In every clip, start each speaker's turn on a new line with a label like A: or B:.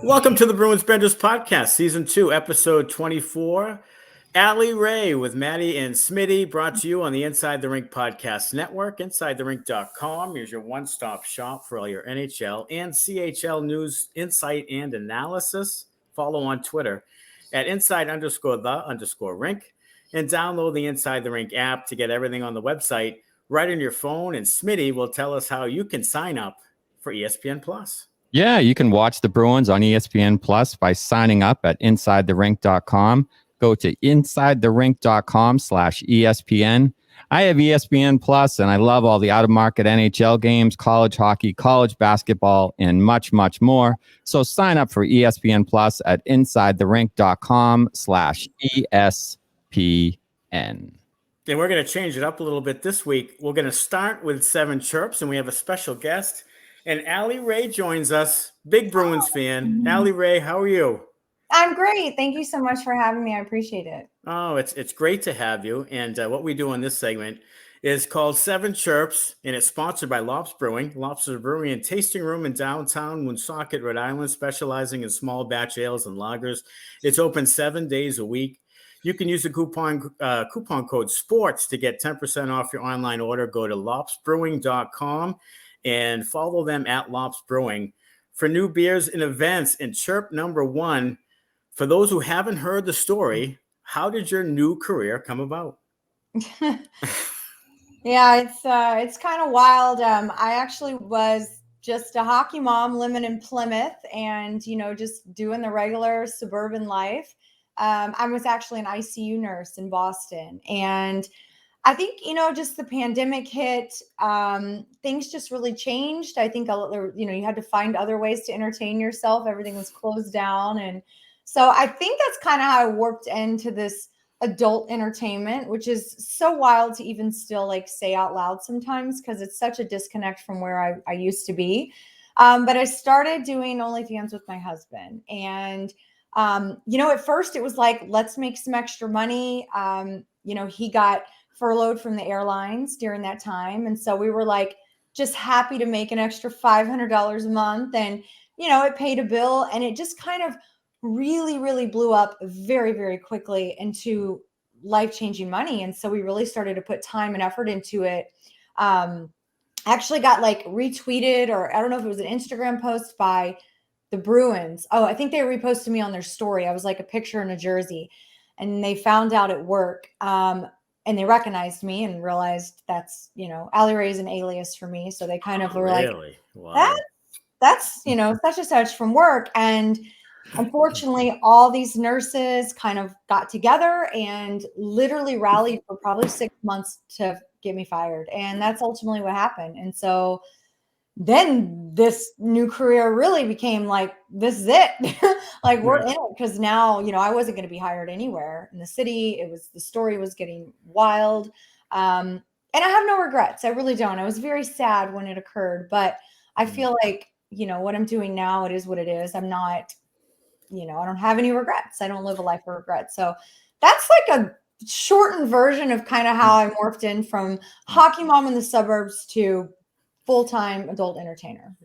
A: Welcome to the Bruins Benders podcast, season 2, episode 24. Allie Rae with Maddie and Smitty, brought to you on the Inside the Rink podcast network. InsideTheRink.com is your one-stop shop for all your NHL and CHL news, insight, and analysis. Follow on Twitter at inside_the_rink and download the Inside the Rink app to get everything on the website right on your phone. And Smitty will tell us how you can sign up for ESPN Plus.
B: Yeah, you can watch the Bruins on ESPN Plus by signing up at InsideTheRink.com. Go to InsideTheRink.com/ESPN. I have ESPN Plus, and I love all the out-of-market NHL games, college hockey, college basketball, and much, much more. So sign up for ESPN Plus at InsideTheRink.com/ESPN.
A: And we're going to change it up a little bit this week. We're going to start with 7 Chirps, and we have a special guest. And Allie Rae joins us, big Bruins fan. Allie Rae, how are you?
C: I'm great. Thank you so much for having me. I appreciate it.
A: Oh, it's great to have you. And what we do in this segment is called 7 Chirps, and it's sponsored by Lops Brewing. Lops is a brewery and tasting room in downtown Woonsocket, Rhode Island, specializing in small batch ales and lagers. It's open 7 days a week. You can use the coupon code SPORTS to get 10% off your online order. Go to lopsbrewing.com. and follow them at Lops Brewing for new beers and events. And chirp number 1, for those who haven't heard the story, how did your new career come about?
C: Yeah, it's kind of wild. I actually was just a hockey mom living in Plymouth and, just doing the regular suburban life. I was actually an ICU nurse in Boston, and I think, just the pandemic hit, things just really changed. I think, you had to find other ways to entertain yourself. Everything was closed down. And so I think that's kind of how I warped into this adult entertainment, which is so wild to even still say out loud sometimes, because it's such a disconnect from where I used to be. But I started doing OnlyFans with my husband. And, at first it was like, let's make some extra money. He got furloughed from the airlines during that time. And so we were just happy to make an extra $500 a month. And, it paid a bill, and it just kind of really, really blew up very, very quickly into life-changing money. And so we really started to put time and effort into it. Actually got retweeted, or I don't know if it was an Instagram post by the Bruins. Oh, I think they reposted me on their story. I was a picture in a jersey, and they found out at work. And they recognized me and realized that's, Allie Rae is an alias for me. So they kind of were
A: really? Wow.
C: That's, such and such from work. And unfortunately, all these nurses kind of got together and literally rallied for probably 6 months to get me fired. And that's ultimately what happened. And so then this new career really became this is it. We're in it, because now, I wasn't going to be hired anywhere in the city. The story was getting wild. And I have no regrets. I really don't. I was very sad when it occurred, but I feel what I'm doing now, it is what it is. I'm not, I don't have any regrets. I don't live a life of regrets. So that's a shortened version of kind of how I morphed in from hockey mom in the suburbs to full-time adult entertainer.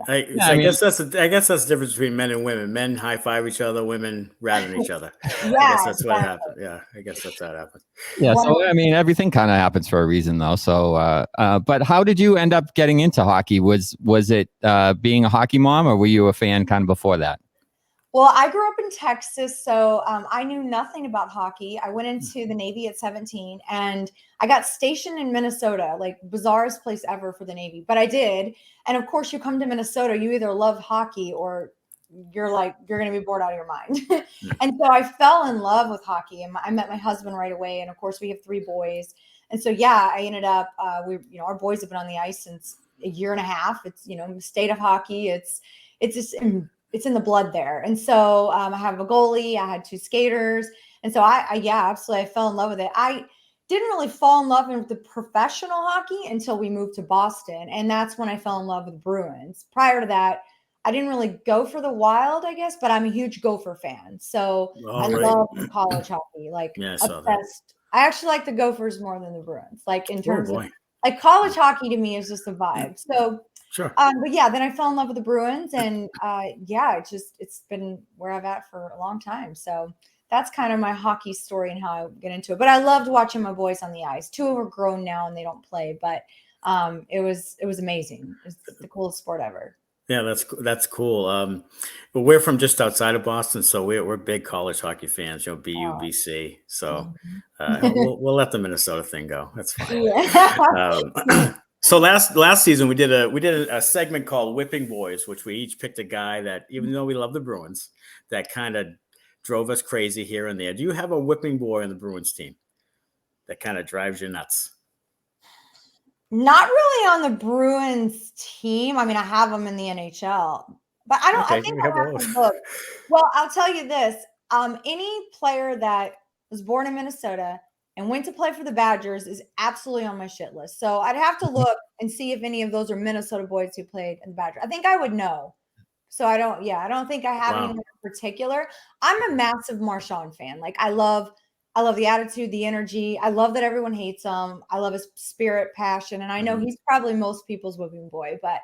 A: I guess that's the difference between men and women. Men high five each other, women rat on each other.
C: Yeah,
A: I guess that's what happened. Yeah, I guess that's how it happened.
B: Yeah, so everything kind of happens for a reason, though. So, but how did you end up getting into hockey? Was it being a hockey mom, or were you a fan kind of before that?
C: Well, I grew up in Texas, so I knew nothing about hockey. I went into the Navy at 17, and I got stationed in Minnesota, bizarrest place ever for the Navy, but I did. And of course, you come to Minnesota, you either love hockey or you're going to be bored out of your mind. And so I fell in love with hockey, and I met my husband right away. And of course, we have 3 boys. And so, yeah, I ended up, our boys have been on the ice since a year and a half. It's, state of hockey. It's just it's in the blood there. And so I have a goalie, I had 2 skaters. And so absolutely. I fell in love with it. I didn't really fall in love with the professional hockey until we moved to Boston. And that's when I fell in love with Bruins. Prior to that, I didn't really go for the Wild, I guess, but I'm a huge Gopher fan. So I love college hockey, obsessed. I actually like the Gophers more than the Bruins, in terms of Like college hockey to me is just a vibe. So,
A: Sure.
C: but yeah, then I fell in love with the Bruins, and yeah, it's been where I've at for a long time. So that's kind of my hockey story and how I get into it. But I loved watching my boys on the ice. Two of them are grown now and they don't play, but it was amazing. It's the coolest sport ever.
A: Yeah, that's cool. But we're from just outside of Boston, so we're big college hockey fans. BU, BC. So we'll let the Minnesota thing go. That's fine.
C: Yeah.
A: So last season we did a segment called Whipping Boys, which we each picked a guy that, even though we love the Bruins, that kind of drove us crazy here and there. Do you have a whipping boy on the Bruins team that kind of drives you nuts?
C: Not really on the Bruins team. I mean, I have them in the NHL, but I don't.
A: Okay,
C: I think
A: we have
C: I have
A: both.
C: to look. Well, I'll tell you this: any player that was born in Minnesota and went to play for the Badgers is absolutely on my shit list. So I'd have to look and see if any of those are Minnesota boys who played in the Badgers. I think I would know. So I don't think I have anyone in particular. I'm a massive Marchand fan. Like I love the attitude, the energy. I love that everyone hates him. I love his spirit, passion. And I know he's probably most people's whipping boy, but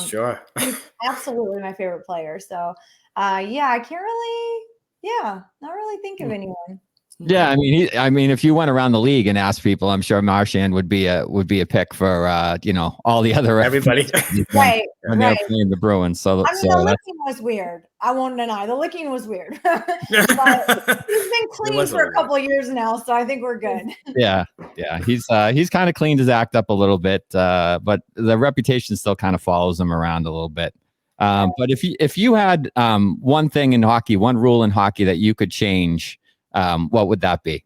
A: Sure.
C: he's absolutely my favorite player. So yeah, I can't really, not really think of anyone.
B: Yeah, I mean, if you went around the league and asked people, I'm sure Marchand would be a pick for all the other
A: everybody.
C: Right,
B: when they're playing the Bruins. So
C: I mean, the licking was weird. I won't deny the licking was weird, but he's been clean for a couple of years now, so I think we're good.
B: Yeah, he's kind of cleaned his act up a little bit, but the reputation still kind of follows him around a little bit. But if you had one thing in hockey, one rule in hockey that you could change, what would that be?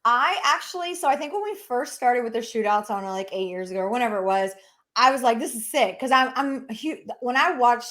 C: So I think when we first started with the shootouts, I don't know, like 8 years ago or whenever it was, I was like, this is sick. Cause I'm huge. When I watch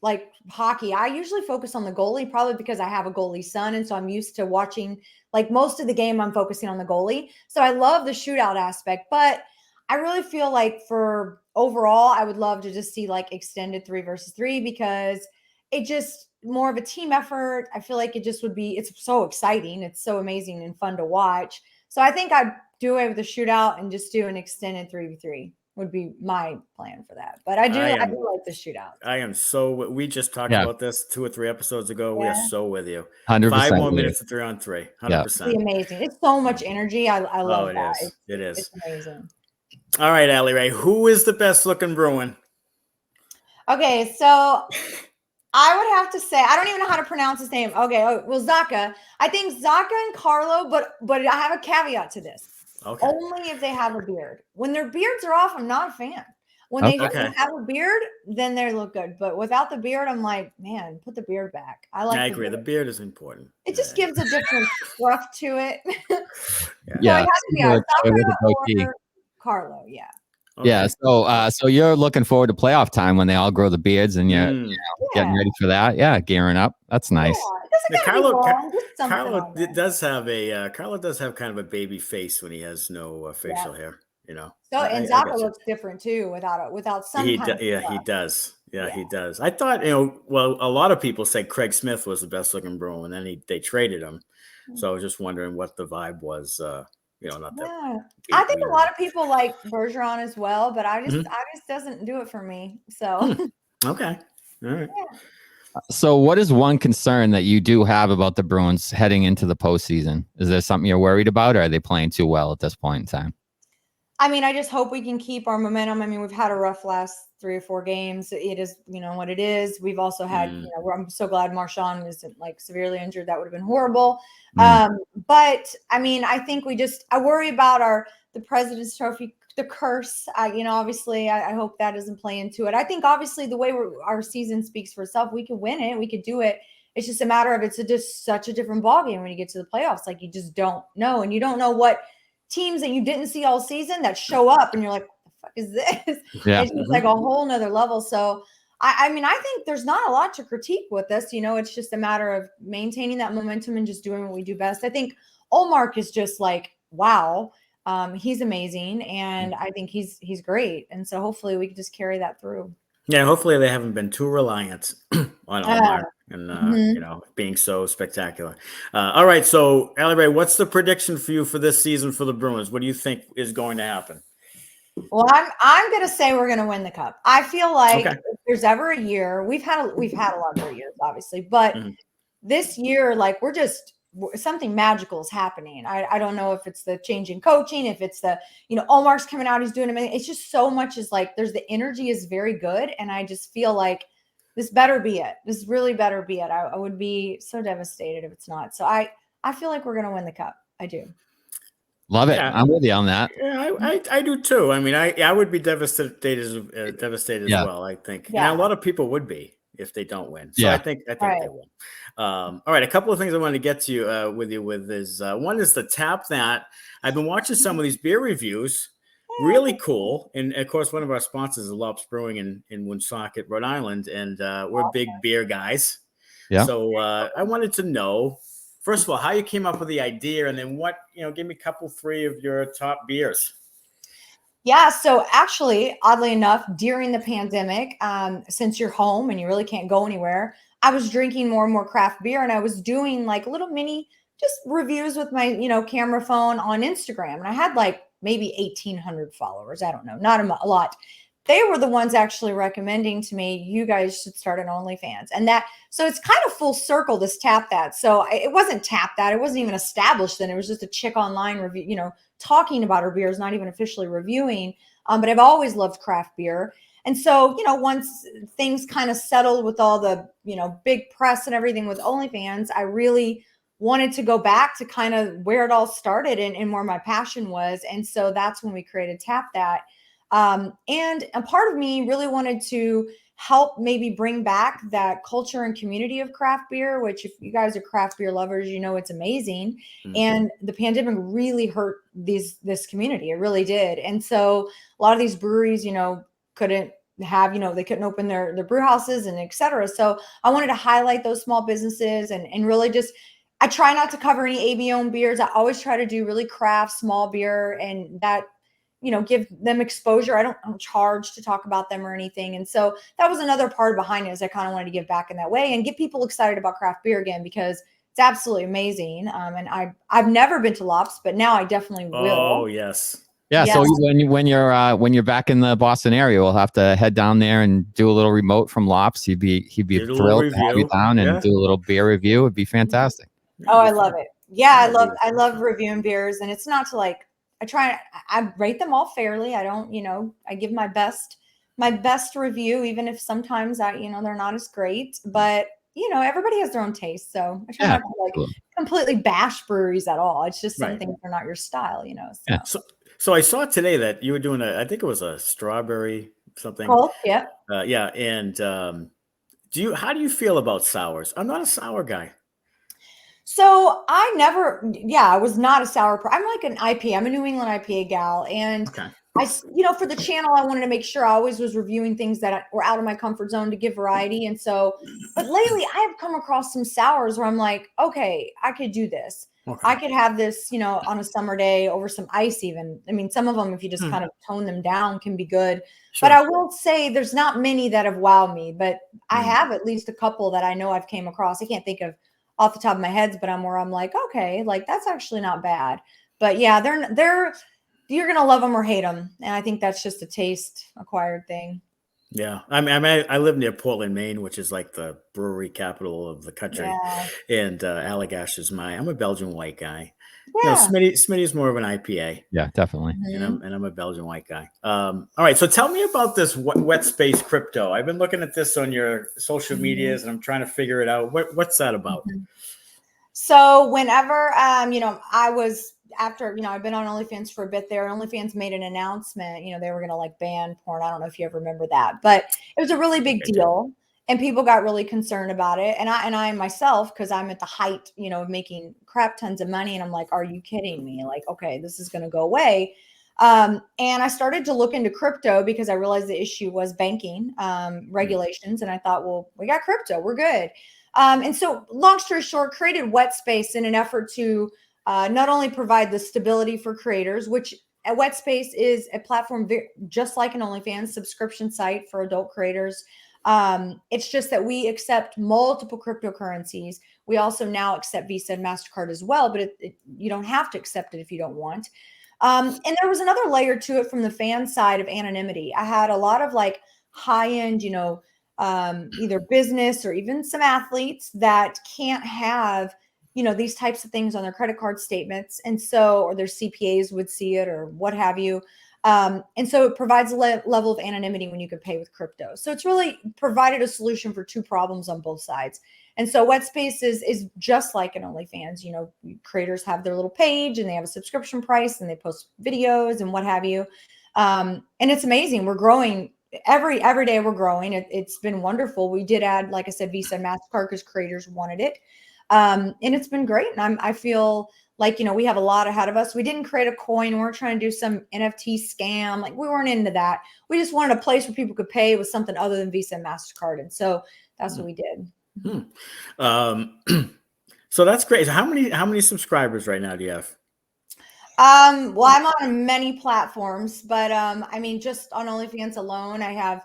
C: like hockey, I usually focus on the goalie, probably because I have a goalie son. And so I'm used to watching like most of the game, I'm focusing on the goalie. So I love the shootout aspect, but I really feel like for overall, I would love to just see like extended 3-versus-3 because it just more of a team effort. I feel like it just would be, it's so exciting. It's so amazing and fun to watch. So I think I'd do away with the shootout and just do an extended 3v3 would be my plan for that. But I do like the shootout.
A: We just talked about this 2 or 3 episodes ago. We are so with you.
B: 100%.
A: 5 more minutes to 3-on-3. 100%.
C: It's amazing. It's so much energy. I love that.
A: It is.
C: It's amazing.
A: All right, Allie Rae, who is the best looking Bruin?
C: Okay, so I would have to say, I don't even know how to pronounce his name. Okay, well, Zacha. I think Zacha and Carlo, but I have a caveat to this. Okay. Only if they have a beard. When their beards are off, I'm not a fan. When they have a beard, then they look good. But without the beard, I'm like, man, put the beard back. I
A: agree. The beard is important.
C: It just gives a different scruff to it.
B: Yeah.
C: Carlo, yeah.
B: Okay. Yeah, so you're looking forward to playoff time when they all grow the beards and you're getting ready for that. Yeah, gearing up. That's nice.
A: Carlo does have kind of a baby face when he has no facial hair.
C: So and Zacha looks different too without some.
A: He does. Yeah, he does. I thought a lot of people said Craig Smith was the best looking Bruin, and then they traded him. So I was just wondering what the vibe was. Not that.
C: I think a lot of people like Bergeron as well, but I just doesn't do it for me. So
A: okay, all right.
C: Yeah.
B: So, what is one concern that you do have about the Bruins heading into the postseason? Is there something you're worried about, or are they playing too well at this point in time?
C: I mean, I just hope we can keep our momentum. I mean, we've had a rough last 3 or 4 games. It is, what it is. We've also had, I'm so glad Marchand isn't like severely injured. That would have been horrible. But I mean, I think I worry about the President's Trophy, the curse. Obviously, I hope that doesn't play into it. I think obviously the way our season speaks for itself, we could win it. We could do it. It's just a matter of just such a different ballgame when you get to the playoffs. Like you just don't know, and you don't know what teams that you didn't see all season that show up and you're like, what the fuck is this? Yeah. It's just like a whole nother level. So I mean, I think there's not a lot to critique with this. It's just a matter of maintaining that momentum and just doing what we do best. I think Olmark is just like, wow. He's amazing. And I think he's great. And so hopefully we can just carry that through.
A: Yeah, hopefully they haven't been too reliant on Olmark and being so spectacular. All right, so Allie Rae, what's the prediction for you for this season for the Bruins? What do you think is going to happen?
C: Well, I'm gonna say we're gonna win the cup. I feel like
A: Okay.
C: if there's ever a year, we've had a lot of great years, obviously, but
A: Mhm.
C: this year, like something magical is happening. I don't know if it's the change in coaching, if it's the, Omar's coming out, he's doing amazing. It's just so much is like there's the energy is very good. And I just feel like this better be it. This really better be it. I would be so devastated if it's not. So I feel like we're gonna win the cup. I do.
B: Love it.
A: Yeah.
B: I'm with you on that.
A: Yeah, I do too. I mean, I would be devastated as
B: Yeah.
A: well. I think, and a
C: Yeah.
A: lot of people would be if they don't win. So
B: Yeah.
A: I think
C: Right.
A: they will. All right, a couple of things I wanted to get to you with is one is the tap that I've been watching some of these beer reviews. Really cool, and of course, one of our sponsors is Lops Brewing in Woonsocket, Rhode Island, and we're big beer guys.
B: Yeah.
A: So I wanted to know, first of all, how you came up with the idea, and then give me a couple, three of your top beers.
C: Yeah. So actually, oddly enough, during the pandemic, since you're home and you really can't go anywhere, I was drinking more and more craft beer, and I was doing like little mini just reviews with my, camera phone on Instagram. And I had like maybe 1,800 followers. I don't know, not a lot. They were the ones actually recommending to me, you guys should start an OnlyFans. So it's kind of full circle, this Tap That. So it wasn't Tap That. It wasn't even established then. It was just a chick online review, talking about her beers, not even officially reviewing. But I've always loved craft beer. And so, once things kind of settled with all the, big press and everything with OnlyFans, I really wanted to go back to kind of where it all started and where my passion was. And so that's when we created Tap That. And a part of me really wanted to help maybe bring back that culture and community of craft beer, which if you guys are craft beer lovers, it's amazing.
A: Mhm.
C: And the pandemic really hurt this community. It really did. And so a lot of these breweries, couldn't have, they couldn't open their brew houses and et cetera. So I wanted to highlight those small businesses and really just, I try not to cover any AB owned beers. I always try to do really craft small beer and that, give them exposure. I don't charge to talk about them or anything. And so that was another part behind it is I kind of wanted to give back in that way and get people excited about craft beer again, because it's absolutely amazing. And I've never been to Lops, but now I definitely will.
A: Oh yes.
B: Yeah.
C: Yes.
B: So when you're back in the Boston area, we'll have to head down there and do a little remote from Lops. He'd be
A: Did a little
B: thrilled to have you
A: review.
B: down and
A: Yeah.
B: do a little beer review. It'd be fantastic.
C: Oh, I love it. Yeah,
A: That'd be
C: I love
A: awesome.
C: reviewing beers, and it's not to like I rate them all fairly. I don't, I give my best review, even if sometimes they're not as great. But everybody has their own taste, so I try
B: Yeah.
C: not to like completely bash breweries at all. It's just some
A: Right.
C: things are not your style, So.
B: Yeah.
A: So I saw today that you were doing I think it was a strawberry something.
C: Cool. Yeah.
A: Yeah. And how do you feel about sours? I'm not a sour guy.
C: So I was not a sour. I'm like an IPA. I'm a New England IPA gal. And
A: Okay.
C: for the channel, I wanted to make sure I always was reviewing things that were out of my comfort zone to give variety. And so, but lately I have come across some sours where I'm like, okay, I could do this.
A: Okay.
C: I could have this, on a summer day over some ice even. I mean, some of them, if you just kind of tone them down, can be good.
A: Sure.
C: But I will say there's not many that have wowed me, but I have at least a couple that I know I've came across. I can't think of off the top of my head, but I'm like, okay, like that's actually not bad. But yeah, you're going to love them or hate them. And I think that's just a taste acquired thing.
A: Yeah. I live near Portland, Maine, which is like the brewery capital of the country.
C: Yeah.
A: And Allagash is I'm a Belgian white guy.
C: Yeah.
A: Smitty's more of an IPA.
B: Yeah, definitely.
C: Mhm.
A: And I'm a Belgian white guy. All right. So tell me about this wet space crypto. I've been looking at this on your social medias and I'm trying to figure it out. What's that about?
C: So whenever, I was after, I've been on OnlyFans for a bit there. OnlyFans made an announcement, they were going to like ban porn. I don't know if you ever remember that, but it was a really big deal. And people got really concerned about it. And I myself, because I'm at the height, of making crap tons of money. And I'm like, are you kidding me? Like, okay, this is going to go away. And I started to look into crypto because I realized the issue was banking regulations. And I thought, well, we got crypto, we're good. And so long story short, created Wet Space in an effort to not only provide the stability for creators, which a Wet Space is a platform just like an OnlyFans subscription site for adult creators. It's just that we accept multiple cryptocurrencies. We also now accept Visa and MasterCard as well, but you don't have to accept it if you don't want. And there was another layer to it from the fan side of anonymity. I had a lot of like high-end, either business or even some athletes that can't have, these types of things on their credit card statements. And so, or their CPAs would see it or what have you. And so it provides a level of anonymity when you can pay with crypto. So it's really provided a solution for two problems on both sides. And so Wetspace is just like an OnlyFans. Creators have their little page and they have a subscription price and they post videos and what have you. And it's amazing. We're growing every day. We're growing. It's been wonderful. We did add, like I said, Visa and MasterCard because creators wanted it. And it's been great. And I feel like, we have a lot ahead of us. We didn't create a coin. We weren't trying to do some NFT scam. Like we weren't into that. We just wanted a place where people could pay with something other than Visa and MasterCard. And so that's what we did.
A: So that's great. So how many subscribers right now do you have?
C: Well, I'm on many platforms, but just on OnlyFans alone, I have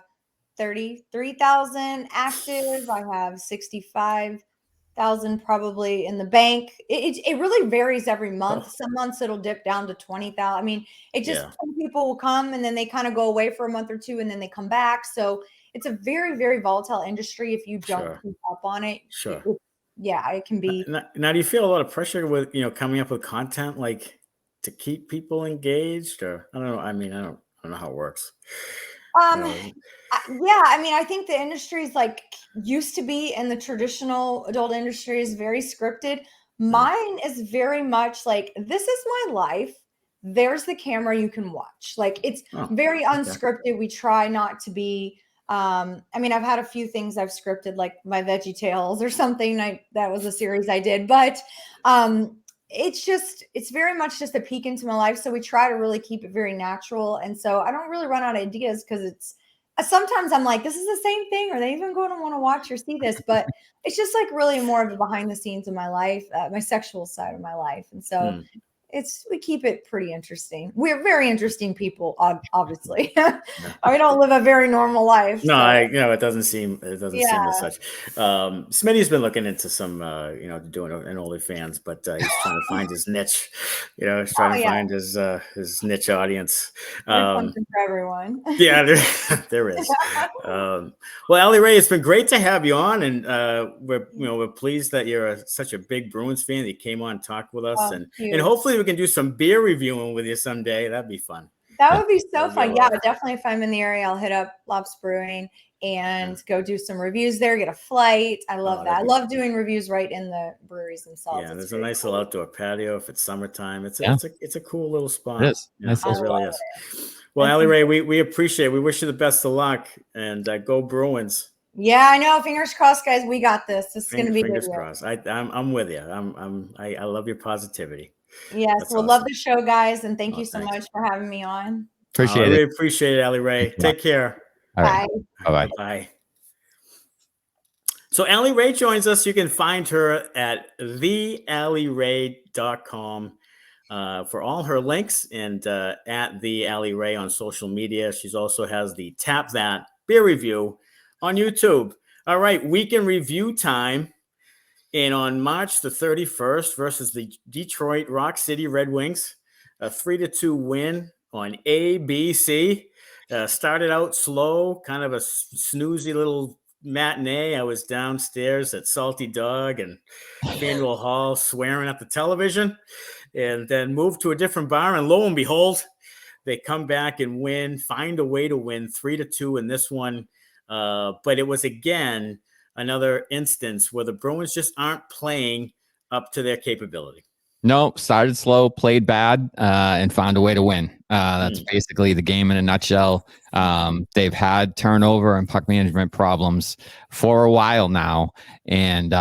C: 33,000 active. I have 65,000 probably in the bank. It really varies every month. Some months it'll dip down to 20,000. Some people will come and then they kind of go away for a month or two and then they come back. So it's a very, very volatile industry if you don't keep up on it.
A: Sure.
C: It can be.
A: Now, do you feel a lot of pressure with, coming up with content like to keep people engaged, or I don't know. I don't know how it works.
C: I think the industry is like used to be, and the traditional adult industry is very scripted. Mine is very much like, this is my life. There's the camera you can watch. Like it's very unscripted. Okay. We try not to be. I've had a few things I've scripted, like my Veggie Tales or something. That was a series I did, but it's very much just a peek into my life. So we try to really keep it very natural. And so I don't really run out of ideas because sometimes I'm like, this is the same thing. Are they even going to want to watch or see this? But it's just like really more of a behind the scenes of my life, my sexual side of my life. And so we keep it pretty interesting. We're very interesting people, obviously. I don't live a very normal life.
A: No, it doesn't seem as such. Smitty's been looking into some, doing an OnlyFans, but he's trying to find his niche. He's trying to find his niche audience.
C: There's something for everyone.
A: Yeah, there is. Well, Allie Rae, it's been great to have you on, and we're pleased that you're such a big Bruins fan that you came on and talked with us, and hopefully we can do some beer reviewing with you someday. That'd be fun.
C: That would be so fun. Yeah, definitely. If I'm in the area, I'll hit up Lops Brewing and go do some reviews there, get a flight. I love that. I love doing reviews right in the breweries themselves.
A: Yeah, there's a nice little outdoor patio if it's summertime. It's a cool little spot.
B: It is.
A: It really is. Well, Allie Rae, we appreciate it. We wish you the best of luck, and go Bruins.
C: Yeah, I know. Fingers crossed, guys. We got this. This is going to be
A: fingers crossed. I'm with you. I love your positivity.
C: Yes, we'll love the show, guys, and thank you so much for having me on.
B: Appreciate it.
A: I really appreciate it, Allie Rae. Take care.
B: All right.
C: Bye.
A: Bye. So Allie Rae joins us. You can find her at theallierae.com for all her links, and at the Allie Rae on social media. She also has the Tap That Beer Review on YouTube. All right, weekend review time. And on March the 31st versus the Detroit Rock City Red Wings, a 3-2 win on ABC. Started out slow, kind of a snoozy little matinee. I was downstairs at Salty Dog and Faneuil Hall swearing at the television, and then moved to a different bar. And lo and behold, they come back and win, find a way to win 3-2 in this one. But it was, again, another instance where the Bruins just aren't playing up to their capability.
B: No, started slow, played bad, and found a way to win. That's basically the game in a nutshell. They've had turnover and puck management problems for a while now, and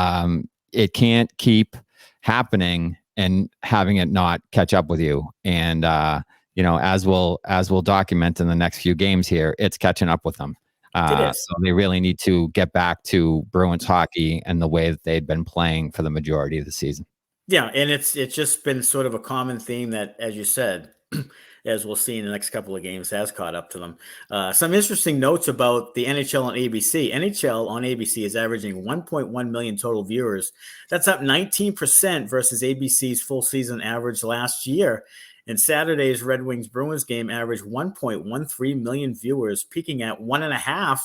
B: it can't keep happening and having it not catch up with you. And as we'll document in the next few games here, it's catching up with them. So they really need to get back to Bruins hockey and the way that they'd been playing for the majority of the season.
A: Yeah, and it's just been sort of a common theme that, as you said, as we'll see in the next couple of games, has caught up to them. Some interesting notes about the NHL on ABC. NHL on ABC is averaging 1.1 million total viewers. That's up 19% versus ABC's full season average last year. And Saturday's Red Wings Bruins game averaged 1.13 million viewers, peaking at 1.5,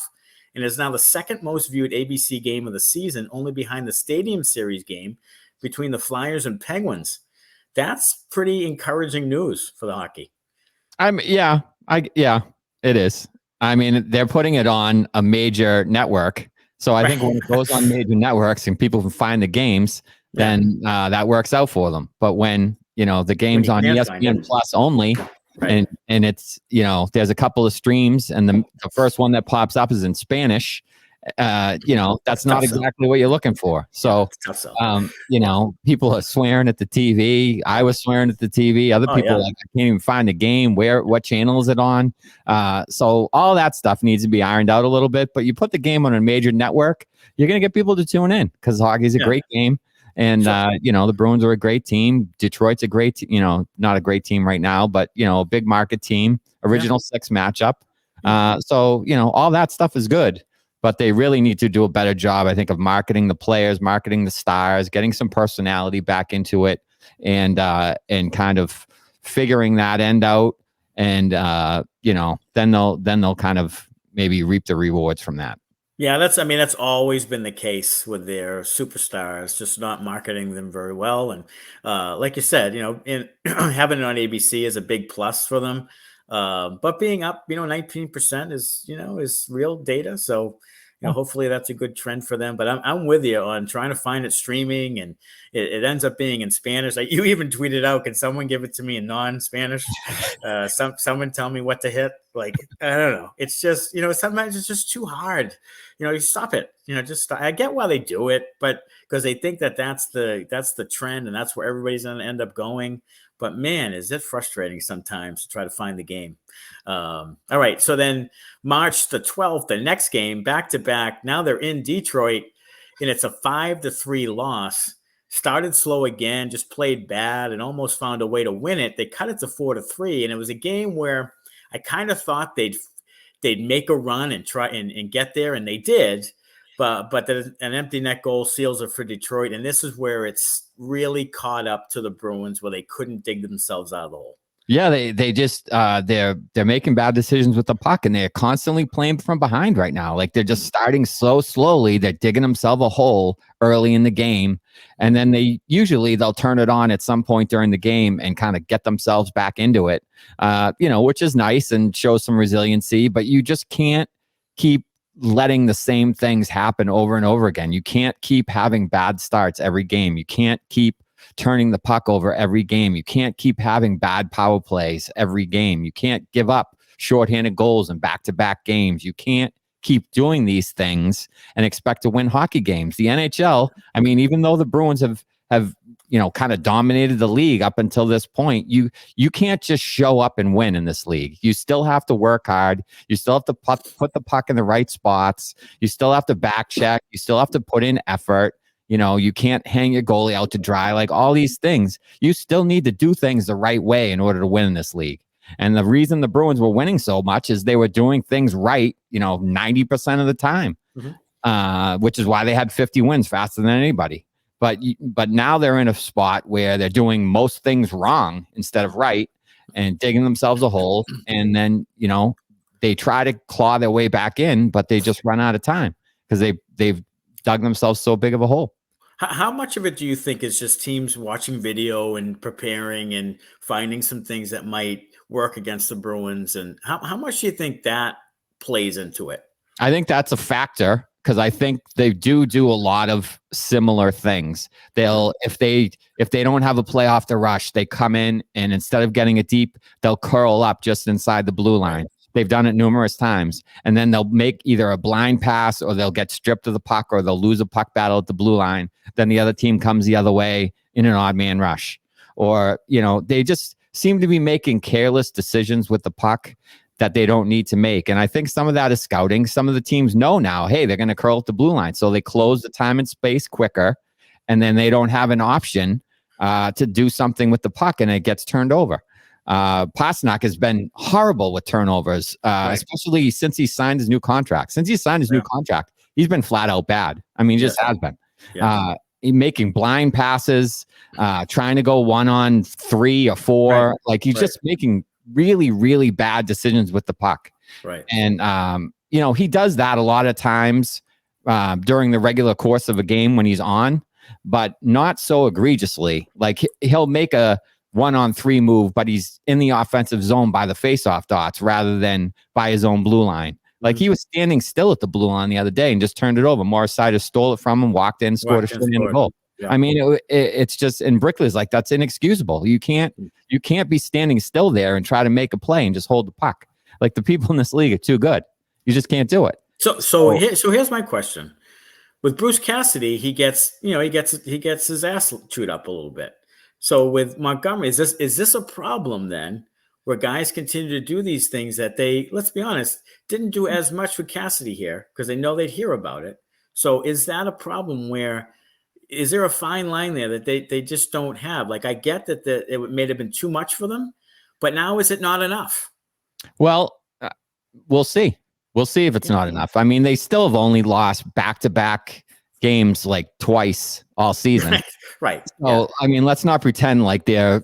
A: and is now the second most viewed ABC game of the season, only behind the Stadium Series game between the Flyers and Penguins. That's pretty encouraging news for the hockey.
B: It is. I mean, they're putting it on a major network. So I think when it goes on major networks and people can find the games, then that works out for them. But when, the game's on ESPN Plus only, and it's, there's a couple of streams and the first one that pops up is in Spanish, that's not exactly what you're looking for. So, people are swearing at the TV. I was swearing at the TV. Other people I can't even find the game. What channel is it on? So all that stuff needs to be ironed out a little bit. But you put the game on a major network, you're going to get people to tune in because hockey is a great game. And, the Bruins are a great team. Detroit's a great, not a great team right now, but, a big market team, original six matchup. So, all that stuff is good. But they really need to do a better job, I think, of marketing the players, marketing the stars, getting some personality back into it, and kind of figuring that end out. And then they'll kind of maybe reap the rewards from that.
A: Yeah, that's always been the case with their superstars, just not marketing them very well. And like you said, having it on ABC is a big plus for them. But being up, 19% is real data. So, hopefully that's a good trend for them. But I'm with you on trying to find it streaming, and it ends up being in Spanish. Like you even tweeted out, can someone give it to me in non-Spanish? Someone tell me what to hit. Like, I don't know. It's just, sometimes it's just too hard. You stop it. Just stop. I get why they do it, but because they think that's the trend and that's where everybody's going to end up going. But man, is it frustrating sometimes to try to find the game. All right. So then March the 12th, the next game, back to back. Now they're in Detroit, and it's a 5-3 loss. Started slow again, just played bad and almost found a way to win it. They cut it to 4-3. And it was a game where I kind of thought they'd make a run and try and get there. And they did. But an empty net goal seals it for Detroit. And this is where it's really caught up to the Bruins, where they couldn't dig themselves out of the hole.
B: Yeah, they just they're making bad decisions with the puck, and they're constantly playing from behind right now. Like they're just starting so slowly. They're digging themselves a hole early in the game, and then they'll turn it on at some point during the game and kind of get themselves back into it. Which is nice and shows some resiliency. But you just can't keep letting the same things happen over and over again. You can't keep having bad starts every game. You can't keep turning the puck over every game. You can't keep having bad power plays every game. You can't give up shorthanded goals in back-to-back games. You can't keep doing these things and expect to win hockey games. The NHL, I mean, even though the Bruins have kind of dominated the league up until this point, you can't just show up and win in this league. You still have to work hard. You still have to put the puck in the right spots. You still have to back check. You still have to put in effort. You can't hang your goalie out to dry, like all these things. You still need to do things the right way in order to win in this league. And the reason the Bruins were winning so much is they were doing things right, 90% of the time, which is why they had 50 wins faster than anybody. But now they're in a spot where they're doing most things wrong instead of right, and digging themselves a hole. And then, they try to claw their way back in, but they just run out of time because they've dug themselves so big of a hole.
A: How much of it do you think is just teams watching video and preparing and finding some things that might work against the Bruins? And how much do you think that plays into it?
B: I think that's a factor because I think they do a lot of similar things. They'll if they don't have a play off the rush, they come in and instead of getting it deep, they'll curl up just inside the blue line. They've done it numerous times, and then they'll make either a blind pass or they'll get stripped of the puck or they'll lose a puck battle at the blue line. Then the other team comes the other way in an odd man rush, or, they just seem to be making careless decisions with the puck that they don't need to make. And I think some of that is scouting. Some of the teams know now, hey, they're going to curl at the blue line. So they close the time and space quicker, and then they don't have an option to do something with the puck, and it gets turned over. Pastrnak has been horrible with turnovers, especially since he signed his new contract. Since he signed his new contract, he's been flat out bad. I mean, he just has been. making blind passes, trying to go 1-on-3 or 4.
A: Right.
B: Like he's just making really, really bad decisions with the puck.
A: Right.
B: And, he does that a lot of times during the regular course of a game when he's on, but not so egregiously. Like he'll make a 1-on-3 move, but he's in the offensive zone by the faceoff dots rather than by his own blue line. Like he was standing still at the blue line the other day and just turned it over. Morris Seider stole it from him, walked in, scored a short-handed goal.
A: Yeah.
B: I mean, it's just, and Brickley's like, that's inexcusable. You can't be standing still there and try to make a play and just hold the puck. Like the people in this league are too good. You just can't do it.
A: So here's my question. With Bruce Cassidy, he gets his ass chewed up a little bit. So with Montgomery, is this a problem then, where guys continue to do these things that they, let's be honest, didn't do as much with Cassidy here because they know they'd hear about it. So is that a problem where, is there a fine line there that they just don't have? Like, I get that it may have been too much for them, but now is it not enough?
B: Well, we'll see. We'll see if it's not enough. I mean, they still have only lost back-to-back games like twice all season.
A: Right.
B: So, I mean, let's not pretend like they're,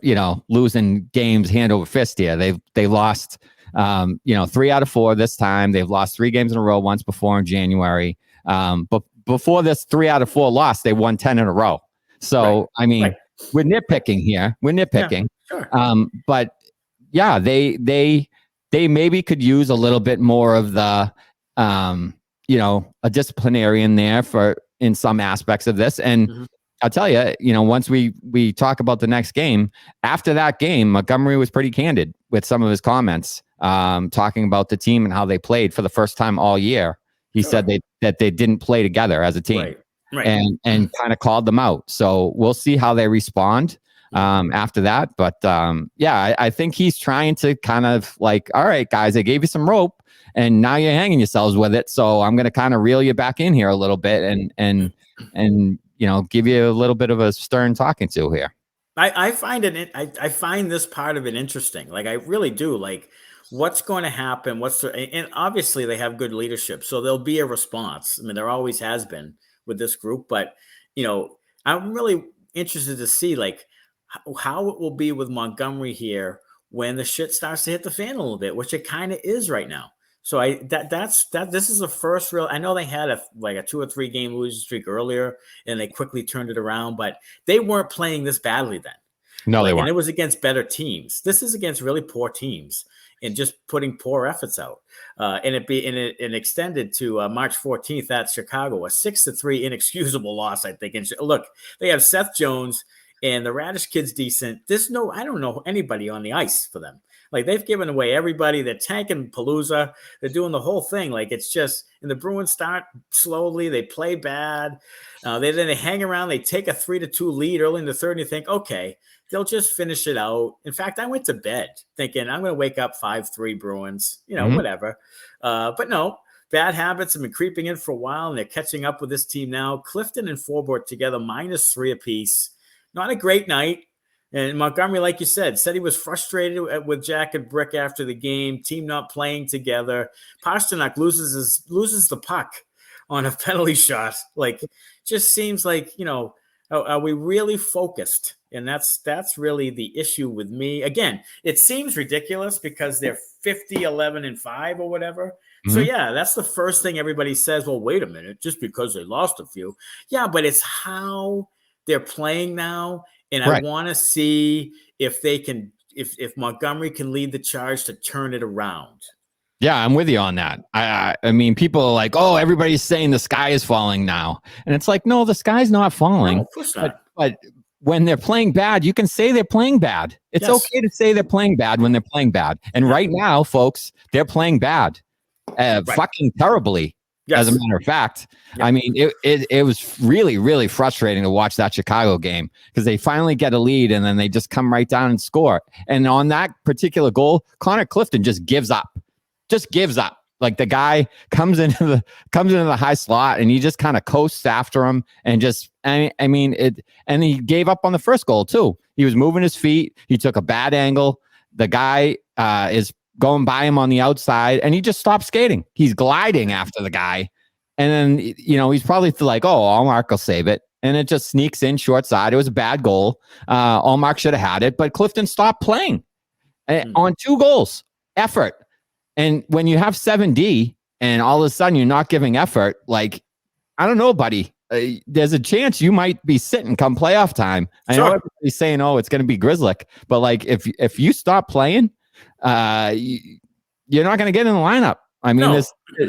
B: losing games hand over fist here. They lost, 3 out of 4 this time. They've lost 3 games in a row once before in January. But before this 3 out of 4 loss, they won 10 in a row. So, I mean, we're nitpicking here. We're nitpicking.
A: Yeah, sure.
B: But yeah, they maybe could use a little bit more of the, a disciplinarian there in some aspects of this. And I'll tell you, once we talk about the next game, after that game, Montgomery was pretty candid with some of his comments, talking about the team and how they played for the first time all year. He said that they didn't play together as a team,
A: right.
B: and kind of called them out. So we'll see how they respond after that. But I think he's trying to kind of like, all right, guys, I gave you some rope and now you're hanging yourselves with it. So I'm going to kind of reel you back in here a little bit and give you a little bit of a stern talking to here.
A: I find this part of it interesting. Like, I really do. Like, what's going to happen? And obviously they have good leadership, so there'll be a response. I mean, there always has been with this group, but I'm really interested to see like how it will be with Montgomery here when the shit starts to hit the fan a little bit, which it kind of is right now. So this is the first real. I know they had a 2 or 3 game losing streak earlier, and they quickly turned it around, but they weren't playing this badly then.
B: No, they weren't.
A: And it was against better teams. This is against really poor teams and just putting poor efforts out. And it extended to March 14th at Chicago, a 6-3 inexcusable loss, I think. And look, they have Seth Jones and the Radish kid's decent. I don't know anybody on the ice for them. Like, they've given away everybody. They're tanking Palooza. They're doing the whole thing. Like, it's just, and the Bruins start slowly. They play bad. Then they hang around. They take a 3-2 lead early in the third, and you think, okay, they'll just finish it out. In fact, I went to bed thinking I'm going to wake up 5-3 Bruins, whatever. But no, bad habits have been creeping in for a while, and they're catching up with this team now. Clifton and Forbort together, -3 apiece. Not a great night. And Montgomery, like you said he was frustrated with Jack and Brick after the game, team not playing together. Pasternak loses the puck on a penalty shot. Like, just seems like, are we really focused? And that's really the issue with me. Again, it seems ridiculous because they're 50-11-5 or whatever. Mm-hmm. So yeah, that's the first thing everybody says. Well, wait a minute, just because they lost a few. Yeah, but it's how they're playing now. And I want to see if they can, if Montgomery can lead the charge to turn it around.
B: Yeah, I'm with you on that. I mean, people are like, oh, everybody's saying the sky is falling now. And it's like, no, the sky's not falling.
A: No, of course not.
B: But when they're playing bad, you can say they're playing bad. It's okay to say they're playing bad when they're playing bad. And right now, folks, they're playing bad. Fucking terribly. Yes. As a matter of fact, I mean, it was really, really frustrating to watch that Chicago game because they finally get a lead and then they just come right down and score. And on that particular goal, Connor Clifton just gives up. Like, the guy comes into the high slot and he just kind of coasts after him and just, and he gave up on the first goal too. He was moving his feet. He took a bad angle. The guy is going by him on the outside, and he just stopped skating. He's gliding after the guy. And then, he's probably like, oh, Allmark will save it. and it just sneaks in short side. It was a bad goal. Allmark should have had it, but Clifton stopped playing on 2 goals. Effort. And when you have 7D and all of a sudden you're not giving effort, like, I don't know, buddy. There's a chance you might be sitting come playoff time. I know everybody's saying, "Oh, it's going to be Grizzlick," but like if you stop playing, you're not going to get in the lineup. I mean,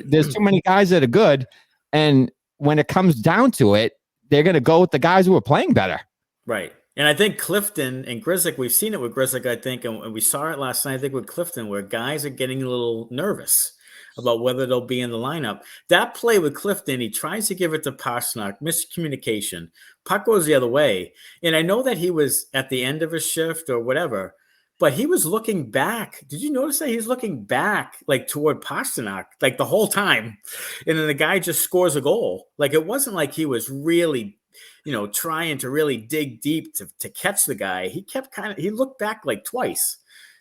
B: there's too many guys that are good, and when it comes down to it, they're going to go with the guys who are playing better.
A: Right. And I think Clifton and Grizzlick, we've seen it with Grizzlick, I think, and we saw it last night, I think, with Clifton, where guys are getting a little nervous about whether they'll be in the lineup. That play with Clifton, he tries to give it to Pastrnak, miscommunication. Puck goes the other way. And I know that he was at the end of his shift or whatever, but he was looking back. Did you notice that he's looking back, like toward Pastrnak, like the whole time? And then the guy just scores a goal. Like, it wasn't like he was really, trying to really dig deep to catch the guy. He kept he looked back like twice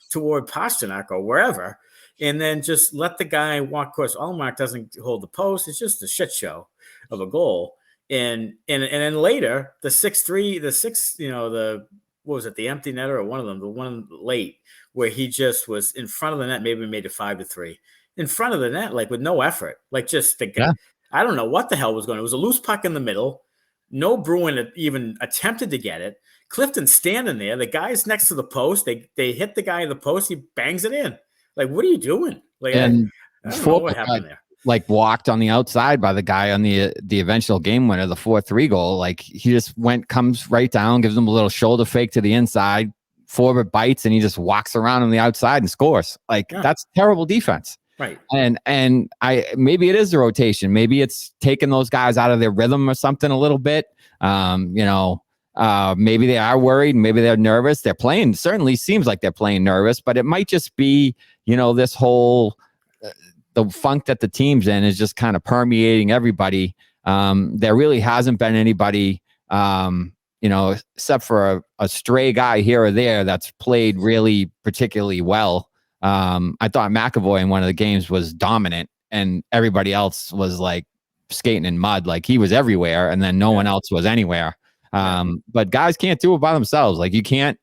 A: toward Pastrnak or wherever, and then just let the guy walk. Of course, Allmark doesn't hold the post. It's just a shit show of a goal. And then later, the 6-3, what was it, the empty netter or one of them, the one late, where he just was in front of the net, maybe made it 5-3. In front of the net, like with no effort. Like just the guy. Yeah. I don't know what the hell was going on. It was a loose puck in the middle. No Bruin had even attempted to get it. Clifton standing there. The guy's next to the post. They hit the guy in the post. He bangs it in. Like, what are you doing? Like,
B: and
A: I don't know what happened there.
B: Like walked on the outside by the guy on the eventual game winner, the 4-3 goal. Like he just comes right down, gives him a little shoulder fake to the inside, forward bites, and he just walks around on the outside and scores. Like that's terrible defense.
A: Right.
B: And maybe it is the rotation. Maybe it's taking those guys out of their rhythm or something a little bit. Maybe they are worried. Maybe they're nervous. They're playing. Certainly seems like they're playing nervous, but it might just be, this whole the funk that the team's in is just kind of permeating everybody. There really hasn't been anybody, except for a stray guy here or there that's played really particularly well. I thought McAvoy in one of the games was dominant and everybody else was like skating in mud. Like he was everywhere and then no one else was anywhere. But guys can't do it by themselves. Like you can't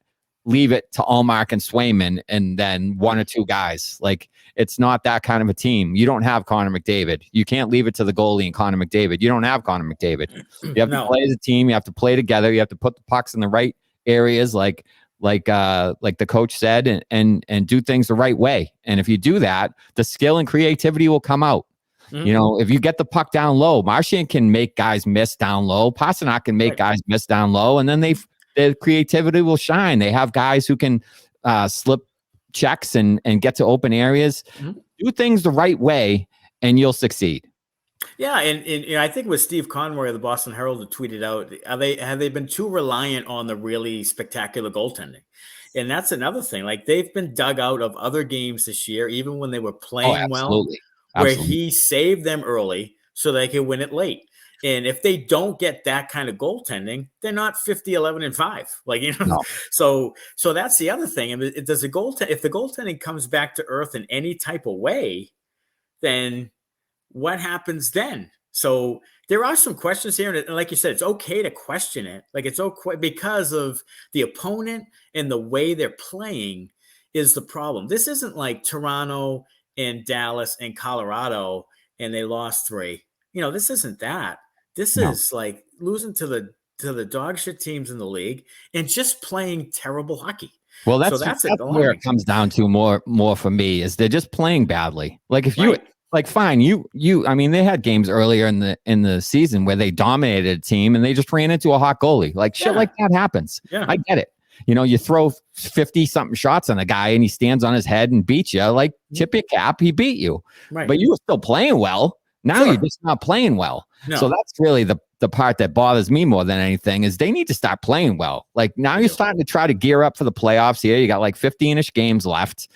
B: leave it to Allmark and Swayman and then one or two guys. Like it's not that kind of a team. You don't have Connor McDavid. You can't leave it to the goalie and Connor McDavid. You don't have Connor McDavid. You have to play as a team. You have to play together. You have to put the pucks in the right areas, like the coach said, and do things the right way. And if you do that, the skill and creativity will come out. Mm-hmm. If you get the puck down low, Marchand can make guys miss down low. Pastrnak can make guys miss down low, and then their creativity will shine. They have guys who can slip checks and get to open areas. Mm-hmm. Do things the right way, and you'll succeed.
A: Yeah, and I think with Steve Conroy of the Boston Herald who tweeted out, have they been too reliant on the really spectacular goaltending? And that's another thing. Like they've been dug out of other games this year, even when they were playing well, where he saved them early so they could win it late. And if they don't get that kind of goaltending, they're not 50-11-5. No. So that's the other thing. And if the goaltending comes back to earth in any type of way, then what happens then? So there are some questions here. And like you said, it's okay to question it. Like it's okay because of the opponent and the way they're playing is the problem. This isn't like Toronto and Dallas and Colorado and they lost 3. This isn't that. This is like losing to the dog shit teams in the league and just playing terrible hockey.
B: Well, that's where it comes down to more for me is they're just playing badly. Like if you like, fine, I mean, they had games earlier in the season where they dominated a team and they just ran into a hot goalie. Like shit like that happens. Yeah. I get it. You throw 50 something shots on a guy and he stands on his head and beats you. Like tip your cap, he beat you. Right. But you were still playing well. Now you're just not playing well. No. So that's really the part that bothers me more than anything is they need to start playing well. Like now you're starting to try to gear up for the playoffs here. You got like 15-ish games left.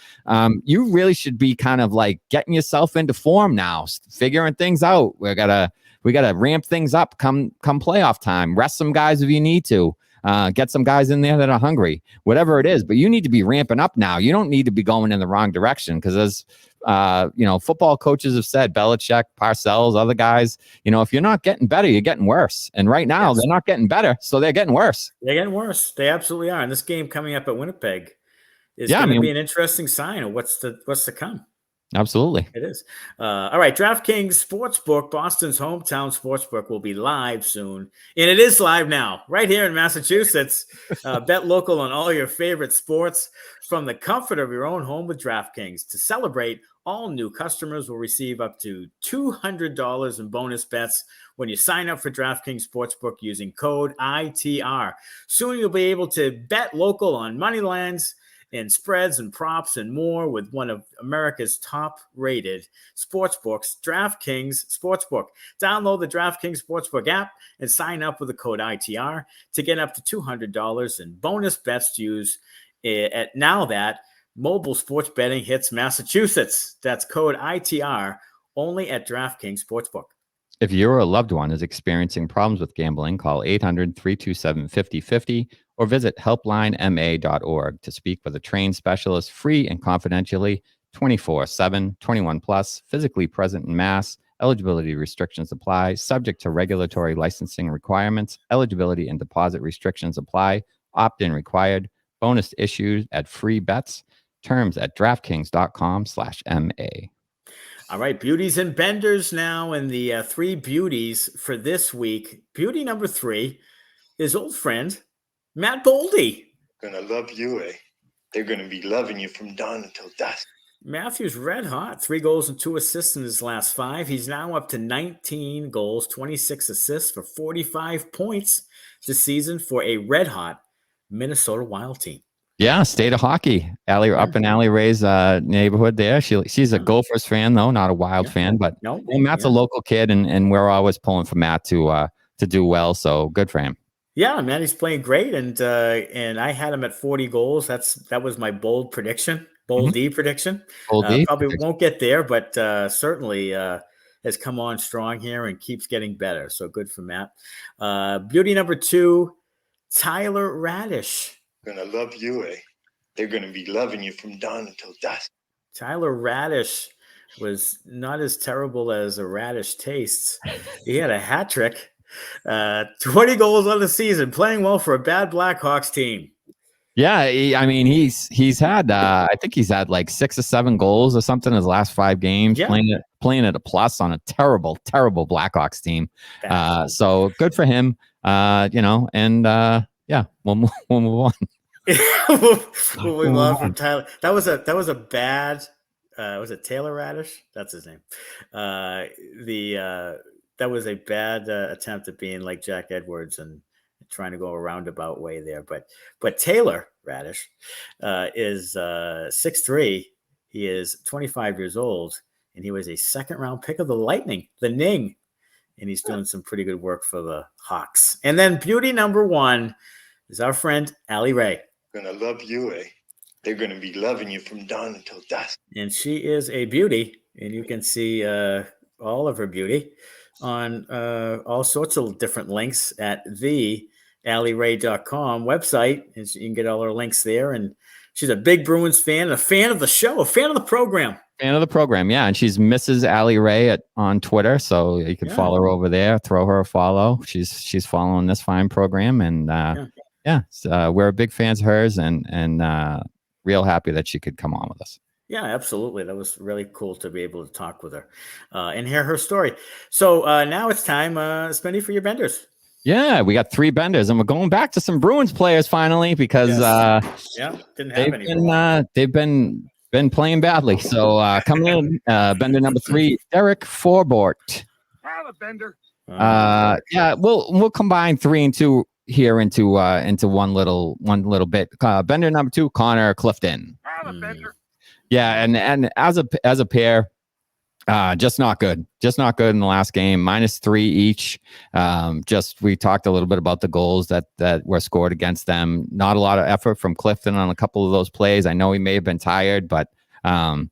B: You really should be kind of like getting yourself into form now, figuring things out. We gotta ramp things up come playoff time. Rest some guys if you need to. Get some guys in there that are hungry, whatever it is. But you need to be ramping up now. You don't need to be going in the wrong direction because as football coaches have said, Belichick, Parcells, other guys, if you're not getting better, you're getting worse. And right now they're not getting better, so they're getting worse.
A: They're getting worse. They absolutely are. And this game coming up at Winnipeg is going to be an interesting sign of what's to come.
B: Absolutely.
A: It is. All right. DraftKings Sportsbook, Boston's hometown sportsbook, will be live soon. And it is live now, right here in Massachusetts. Bet local on all your favorite sports from the comfort of your own home with DraftKings. To celebrate, all new customers will receive up to $200 in bonus bets when you sign up for DraftKings Sportsbook using code ITR. Soon you'll be able to bet local on money lines and spreads and props and more with one of America's top-rated sportsbooks, DraftKings Sportsbook. Download the DraftKings Sportsbook app and sign up with the code ITR to get up to $200 in bonus bets to use at now that mobile sports betting hits Massachusetts. That's code ITR only at DraftKings Sportsbook.
B: If you or a loved one is experiencing problems with gambling, call 800-327-5050 or visit helplinema.org to speak with a trained specialist free and confidentially 24/7, 21 plus, physically present in Mass. Eligibility restrictions apply, subject to regulatory licensing requirements. Eligibility and deposit restrictions apply. Opt-in required. Bonus issued at free bets. Terms at DraftKings.com/MA.
A: All right, Beauties and Benders now, and the three beauties for this week. Beauty number 3 is old friend Matt Boldy.
D: Gonna love you, eh? They're gonna be loving you from dawn until dusk.
A: Matthew's red hot, 3 goals and 2 assists in his last 5. He's now up to 19 goals, 26 assists for 45 points this season for a red hot Minnesota Wild team.
B: Yeah, state of hockey. Up in Allie Rae's neighborhood there. She's a Gophers fan, though, not a Wild fan. But Matt's a local kid, and we're always pulling for Matt to do well. So good for him.
A: Yeah, man, he's playing great, and I had him at 40 goals. That was my bold prediction, D prediction. Probably won't get there, but certainly has come on strong here and keeps getting better. So good for Matt. Beauty number 2, Tyler Radish.
D: Gonna love you, eh? They're gonna be loving you from dawn until dusk.
A: Tyler Radish was not as terrible as a radish tastes. He had a hat trick, 20 goals on the season, playing well for a bad Blackhawks team.
B: Yeah, he's had I think he's had like 6 or 7 goals or something in his last 5 games. Yeah. Playing at a plus on a terrible Blackhawks team. So good for him. Yeah, we'll move on.
A: we'll move on from Tyler. That was a bad. Was it Taylor Radish? That's his name. That was a bad attempt at being like Jack Edwards and trying to go a roundabout way there. But Taylor Radish is 6'3". He is 25 years old, and he was a 2nd-round pick of the Lightning, the Ning, and he's doing some pretty good work for the Hawks. And then beauty number 1 is our friend Allie Rae.
D: Gonna love you, eh? They're gonna be loving you from dawn until dusk.
A: And she is a beauty, and you can see all of her beauty on all sorts of different links at the AllieRae.com website. And you can get all her links there. And she's a big Bruins fan, a fan of the show, a fan of the program.
B: Fan of the program, yeah. And she's Mrs. Allie Rae on Twitter, so you can follow her over there. Throw her a follow. She's following this fine program, and we're big fans of hers, and real happy that she could come on with us.
A: Yeah, absolutely. That was really cool to be able to talk with her and hear her story. So now it's time, Spendy, for your benders.
B: Yeah, we got 3 benders, and we're going back to some Bruins players finally because
A: didn't have any.
B: They've been playing badly. So coming in, bender number 3, Derek Forbort.
D: Bender.
B: We'll combine 3 and 2 here into one little bit. Bender number 2, Connor Clifton.
D: Bender.
B: Yeah, and as a pair, just not good. Just not good in the last game. -3 each. We talked a little bit about the goals that were scored against them. Not a lot of effort from Clifton on a couple of those plays. I know he may have been tired, but in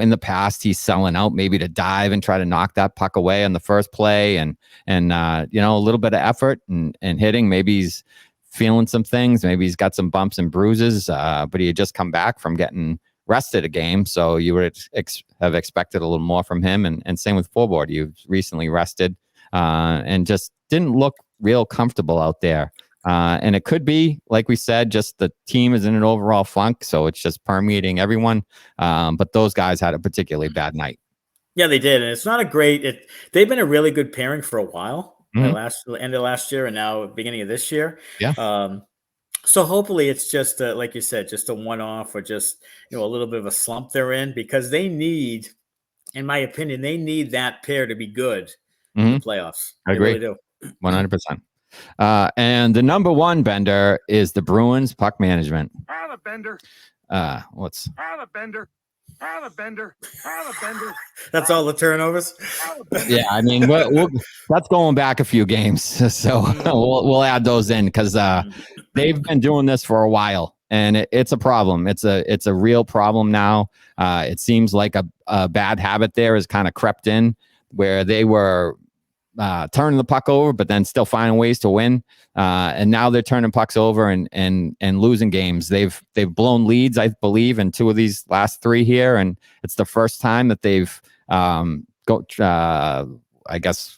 B: the past he's selling out maybe to dive and try to knock that puck away on the first play, and a little bit of effort and hitting. Maybe he's feeling some things. Maybe he's got some bumps and bruises, but he had just come back from getting rested a game, so you would have expected a little more from him. And same with Forward. You've recently rested and just didn't look real comfortable out there. And it could be, like we said, just the team is in an overall funk, so it's just permeating everyone. But those guys had a particularly bad night.
A: Yeah, they did, and it's not a great. They've been a really good pairing for a while. End of last year, and now beginning of this year.
B: Yeah.
A: So hopefully it's just like you said, just a one-off, or just a little bit of a slump they're in, because they need, in my opinion, they need that pair to be good in the playoffs.
B: I agree.
A: Really do.
B: 100%. And the number one bender is the Bruins puck management.
E: Have a bender.
B: What's
E: Have a bender. Have a bender. Have a bender.
A: That's all the turnovers.
B: Yeah, I mean, that's going back a few games, so we'll add those in, because they've been doing this for a while, and it's a problem. It's a real problem now. It seems like a bad habit there has kind of crept in, where they were turning the puck over, but then still finding ways to win. And now they're turning pucks over and losing games. They've blown leads, I believe, in 2 of these last 3 here, and it's the first time that they've I guess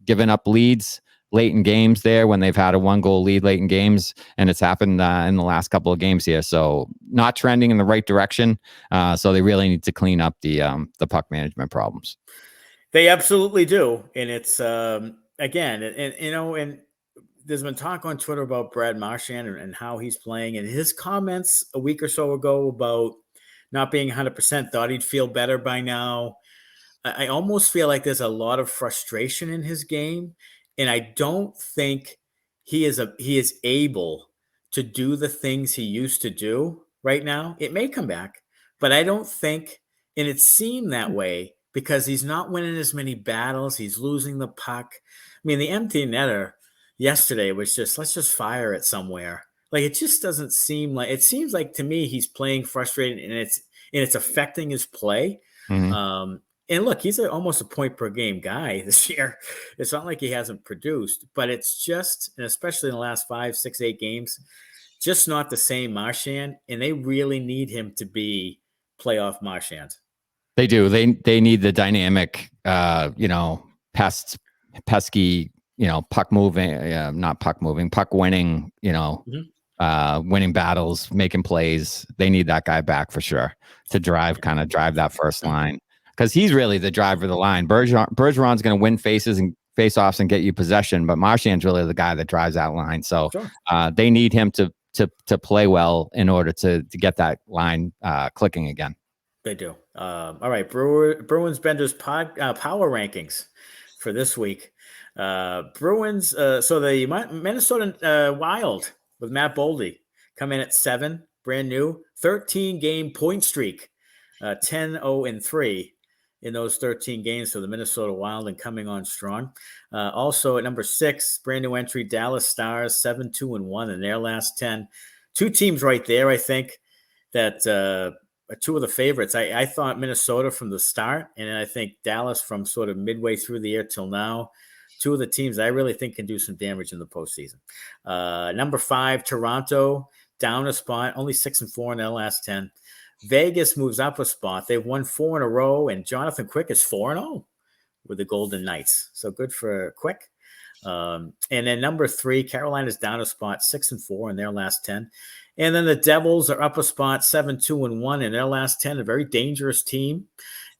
B: given up leads late in games there, when they've had a 1-goal lead late in games, and it's happened in the last couple of games here. So not trending in the right direction. So they really need to clean up the puck management problems.
A: They absolutely do, and it's again, and there's been talk on Twitter about Brad Marchand and how he's playing, and his comments a week or so ago about not being 100%, thought he'd feel better by now. I almost feel like there's a lot of frustration in his game, and I don't think he is able to do the things he used to do right now. It may come back, but I don't think, and it seemed that way, because he's not winning as many battles. He's losing the puck. I mean, the empty netter yesterday was just, let's just fire it somewhere. Like, it just doesn't seem like, it seems like to me he's playing frustrated, and it's affecting his play. And look, he's almost a point per game guy this year. It's not like he hasn't produced, but it's just, and especially in the last 5, 6, 8 games, just not the same Marchand, and they really need him to be playoff Marchand.
B: They do. They need the dynamic, pesky, puck moving, not puck moving, puck winning, winning battles, making plays. They need that guy back for sure to drive that first line, because he's really the driver of the line. Bergeron's going to win face-offs and get you possession, but Marchand's really the guy that drives that line. So they need him to play well in order to get that line clicking again.
A: They do. All right, Bruins Benders power rankings for this week. Bruins. So the Minnesota Wild with Matt Boldy come in at 7, brand new, 13-game point streak, 10-0-3 in those 13 games for the Minnesota Wild, and coming on strong. Also at number 6, brand new entry, Dallas Stars, 7-2-1 in their last 10. 2 teams right there, I think, that 2 of the favorites. I thought Minnesota from the start, and I think Dallas from sort of midway through the year till now. 2 of the teams I really think can do some damage in the postseason. Number 5, Toronto, down a spot, only 6-4 in their last 10. Vegas moves up a spot. They've won 4 in a row, and Jonathan Quick is 4-0 with the Golden Knights. So good for Quick. And then number 3, Carolina's down a spot, 6-4 in their last 10. And then the Devils are up a spot, 7-2-1 in their last 10, a very dangerous team.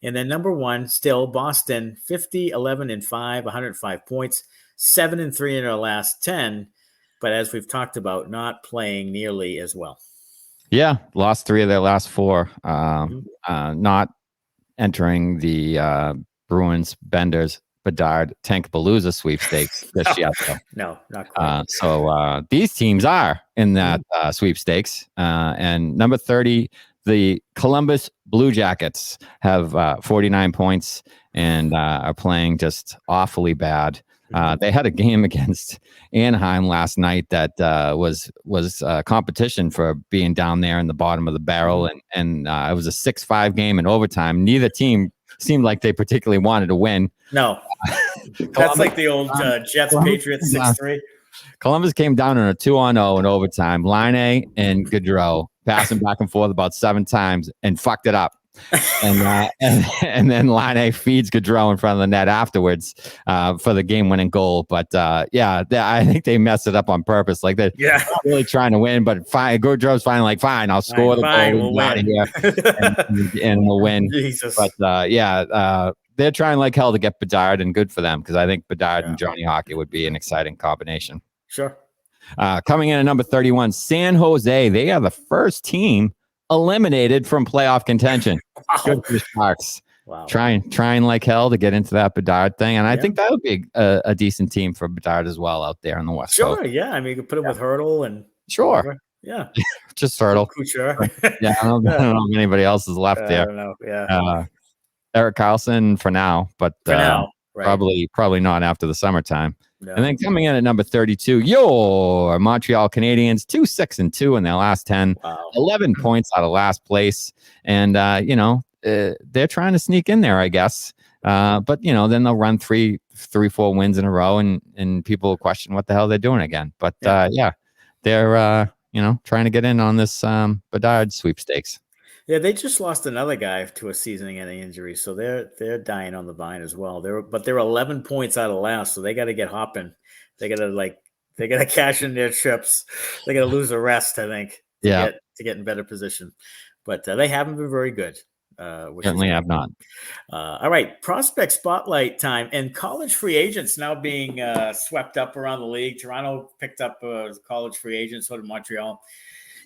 A: And then number 1, still Boston, 50-11-5, 105 points, 7-3 in their last 10. But as we've talked about, not playing nearly as well.
B: Yeah, lost 3 of their last 4. Not entering the Bruins, Benders, Bedard, Tankapalooza sweepstakes this year.
A: No, not quite.
B: So these teams are in that sweepstakes. And number 30, the Columbus Blue Jackets have 49 points and are playing just awfully bad. They had a game against Anaheim last night that was competition for being down there in the bottom of the barrel, and it was a 6-5 game in overtime. Neither team seemed like they particularly wanted to win.
A: No, that's like the old Jets Patriots 6-3.
B: Columbus came down on a 2-0 in overtime. Laine and Gaudreau passing back and forth about 7 times and fucked it up. And then Line feeds Gaudreau in front of the net afterwards for the game-winning goal. But I think they messed it up on purpose. Like they're not really trying to win, but fine. Gaudreau's finally like, fine, I'll score the goal,
A: we'll win
B: here, and we'll win.
A: Jesus.
B: But they're trying like hell to get Bedard, and good for them because I think Bedard and Johnny Hockey would be an exciting combination.
A: Sure.
B: Coming in at number 31, San Jose. They are the first team eliminated from playoff contention.
A: Wow.
B: Good for the Sharks.
A: Wow.
B: Trying like hell to get into that Bedard thing, and I think that would be a decent team for Bedard as well out there on the West Coast.
A: Sure, yeah. I mean, you could put him with Hurdle and
B: sure,
A: yeah,
B: just Hurdle.
A: Couture.
B: Yeah, I don't know if anybody else is left there.
A: I don't know. Yeah,
B: Eric Carlson for now, but
A: for now, right.
B: probably not after the summertime.
A: No.
B: And then coming in at number 32, your Montreal Canadiens, 2-6-2 in their last 10,
A: Wow.
B: 11 points out of last place. And, they're trying to sneak in there, I guess. But, then they'll run 3-4 wins in a row and people will question what the hell they're doing again. But, they're, trying to get in on this Bedard sweepstakes.
A: Yeah, they just lost another guy to a season-ending injury, so they're dying on the vine as well. They're 11 points out of last, so they got to get hopping. They got to cash in their chips. They got to lose the rest, I think, to get in better position. But they haven't been very good.
B: Certainly have not.
A: All right, prospect spotlight time, and college free agents now being swept up around the league. Toronto picked up college free agents, so did Montreal,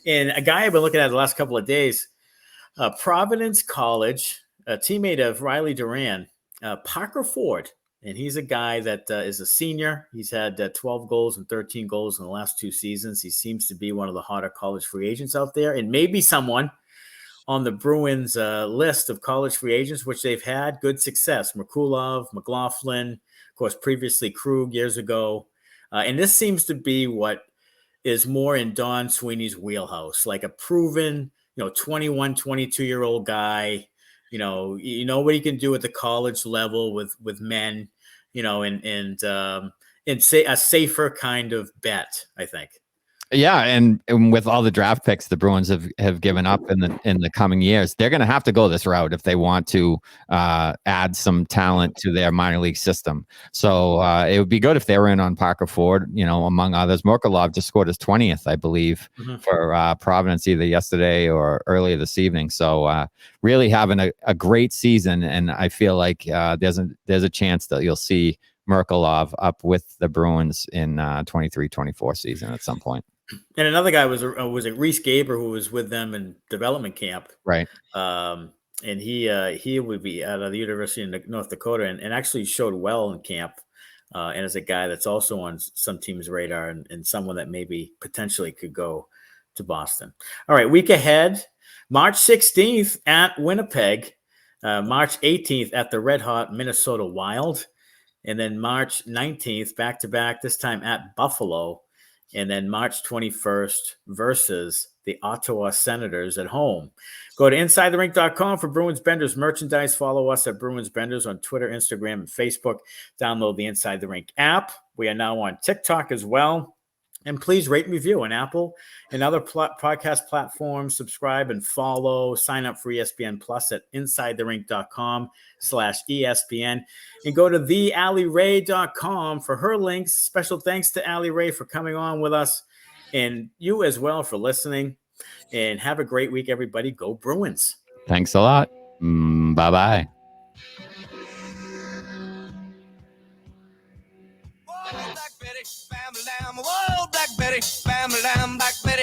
A: and a guy I've been looking at the last couple of days. Providence College, a teammate of Riley Duran, Parker Ford, and he's a guy that is a senior. He's had 12 goals and 13 goals in the last 2 seasons. He seems to be one of the hotter college free agents out there, and maybe someone on the Bruins list of college free agents, which they've had good success. Merkulov, McLaughlin, of course, previously Krug years ago. And this seems to be what is more in Don Sweeney's wheelhouse, like a proven 21, 22-year-old guy, you know what he can do at the college level with men, and say a safer kind of bet, I think.
B: Yeah, and with all the draft picks the Bruins have given up in the coming years, they're going to have to go this route if they want to add some talent to their minor league system. So it would be good if they were in on Parker Ford, among others. Merkulov just scored his 20th, I believe, for Providence either yesterday or earlier this evening. So really having a great season, and I feel like there's a chance that you'll see Merkulov up with the Bruins in 23-24 season at some point.
A: And another guy was it Reese Gaber, who was with them in development camp,
B: right?
A: And he would be out of the University of North Dakota, and actually showed well in camp, and is a guy that's also on some teams' radar, and someone that maybe potentially could go to Boston. All right, week ahead, March 16th at Winnipeg, March 18th at the Red Hot Minnesota Wild, and then March 19th back to back, this time at Buffalo. And then March 21st versus the Ottawa Senators at home. Go to InsideTheRink.com for Bruins Benders merchandise. Follow us at Bruins Benders on Twitter, Instagram, and Facebook. Download the Inside the Rink app. We are now on TikTok as well. And please rate and review on Apple and other podcast platforms. Subscribe and follow. Sign up for ESPN Plus at InsideTheRink.com/ESPN. And go to thealleyrae.com for her links. Special thanks to Allie Rae for coming on with us, and you as well for listening. And have a great week, everybody. Go Bruins.
B: Thanks a lot. Bye-bye.
F: Whoa, Black Betty, bam, lamb. Whoa, Black Betty, bam, lamb, Black Betty.